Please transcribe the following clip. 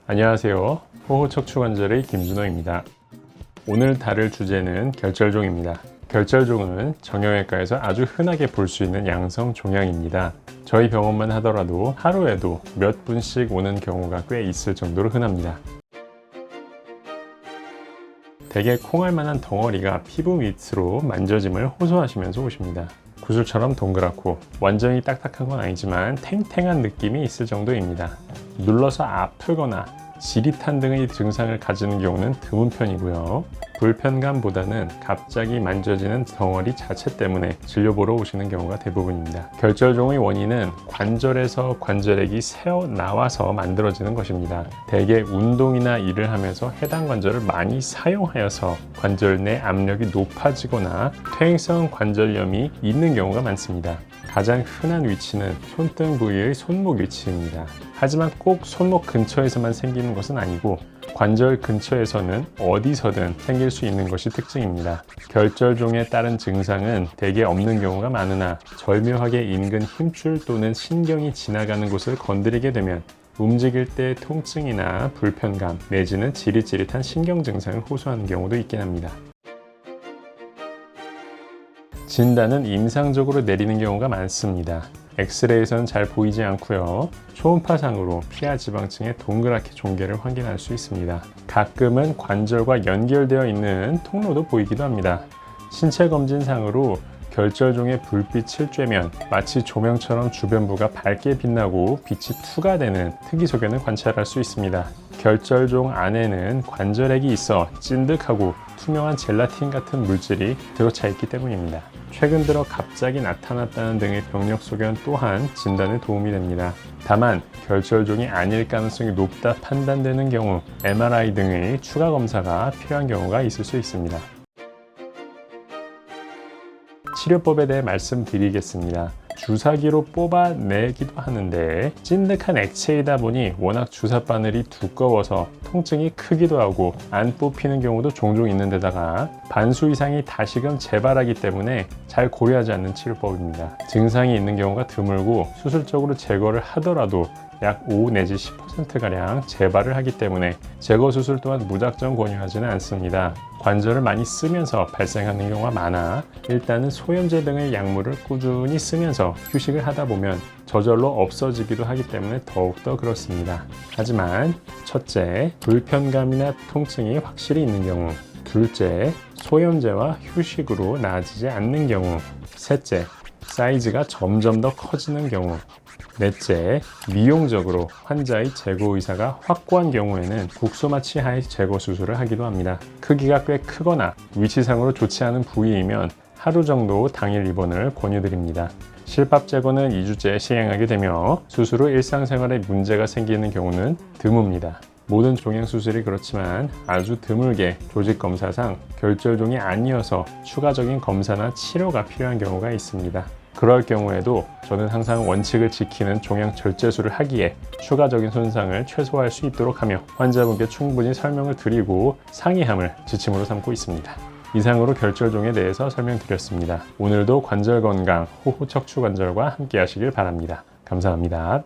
안녕하세요. 호흡척추관절의 김준호입니다. 오늘 다룰 주제는 결절종입니다. 결절종은 정형외과에서 아주 흔하게 볼 수 있는 양성 종양입니다. 저희 병원만 하더라도 하루에도 몇 분씩 오는 경우가 꽤 있을 정도로 흔합니다. 대개 콩알만한 덩어리가 피부 밑으로 만져짐을 호소하시면서 오십니다. 구슬처럼 동그랗고 완전히 딱딱한 건 아니지만 탱탱한 느낌이 있을 정도입니다. 눌러서 아프거나 지릿한 등의 증상을 가지는 경우는 드문 편이고요. 불편감보다는 갑자기 만져지는 덩어리 자체 때문에 진료보러 오시는 경우가 대부분입니다. 결절종의 원인은 관절에서 관절액이 새어나와서 만들어지는 것입니다. 대개 운동이나 일을 하면서 해당 관절을 많이 사용하여서 관절 내 압력이 높아지거나 퇴행성 관절염이 있는 경우가 많습니다. 가장 흔한 위치는 손등 부위의 손목 위치입니다. 하지만 꼭 손목 근처에서만 생기는 것은 아니고 관절 근처에서는 어디서든 생길 수 있는 것이 특징입니다. 결절종에 따른 증상은 대개 없는 경우가 많으나 절묘하게 인근 힘줄 또는 신경이 지나가는 곳을 건드리게 되면 움직일 때 통증이나 불편감 내지는 지릿지릿한 신경 증상을 호소하는 경우도 있긴 합니다. 진단은 임상적으로 내리는 경우가 많습니다. 엑스레이에서는 잘 보이지 않고요. 초음파상으로 피하 지방층의 동그랗게 종개를 확인할 수 있습니다. 가끔은 관절과 연결되어 있는 통로도 보이기도 합니다. 신체 검진상으로 결절종의 불빛을 쬐면 마치 조명처럼 주변부가 밝게 빛나고 빛이 투과되는 특이소견을 관찰할 수 있습니다. 결절종 안에는 관절액이 있어 찐득하고 투명한 젤라틴 같은 물질이 들어차 있기 때문입니다. 최근 들어 갑자기 나타났다는 등의 병력 소견 또한 진단에 도움이 됩니다. 다만 결절종이 아닐 가능성이 높다 판단되는 경우 MRI 등의 추가 검사가 필요한 경우가 있을 수 있습니다. 치료법에 대해 말씀드리겠습니다. 주사기로 뽑아내기도 하는데 찐득한 액체이다 보니 워낙 주사 바늘이 두꺼워서 통증이 크기도 하고 안 뽑히는 경우도 종종 있는 데다가 반수 이상이 다시금 재발하기 때문에 잘 고려하지 않는 치료법입니다. 증상이 있는 경우가 드물고 수술적으로 제거를 하더라도 약 5 내지 10%가량 재발을 하기 때문에 제거 수술 또한 무작정 권유하지는 않습니다. 관절을 많이 쓰면서 발생하는 경우가 많아 일단은 소염제 등의 약물을 꾸준히 쓰면서 휴식을 하다 보면 저절로 없어지기도 하기 때문에 더욱더 그렇습니다. 하지만 첫째, 불편감이나 통증이 확실히 있는 경우, 둘째, 소염제와 휴식으로 나아지지 않는 경우, 셋째, 사이즈가 점점 더 커지는 경우, 넷째, 미용적으로 환자의 제거 의사가 확고한 경우에는 국소마취 하에 제거 수술을 하기도 합니다. 크기가 꽤 크거나 위치상으로 좋지 않은 부위이면 하루 정도 당일 입원을 권유드립니다. 실밥 제거는 2주째 시행하게 되며 수술 후 일상생활에 문제가 생기는 경우는 드뭅니다. 모든 종양수술이 그렇지만 아주 드물게 조직검사상 결절종이 아니어서 추가적인 검사나 치료가 필요한 경우가 있습니다. 그럴 경우에도 저는 항상 원칙을 지키는 종양 절제술을 하기에 추가적인 손상을 최소화할 수 있도록 하며 환자분께 충분히 설명을 드리고 상의함을 지침으로 삼고 있습니다. 이상으로 결절종에 대해서 설명드렸습니다. 오늘도 관절 건강, 호흡 척추관절과 함께 하시길 바랍니다. 감사합니다.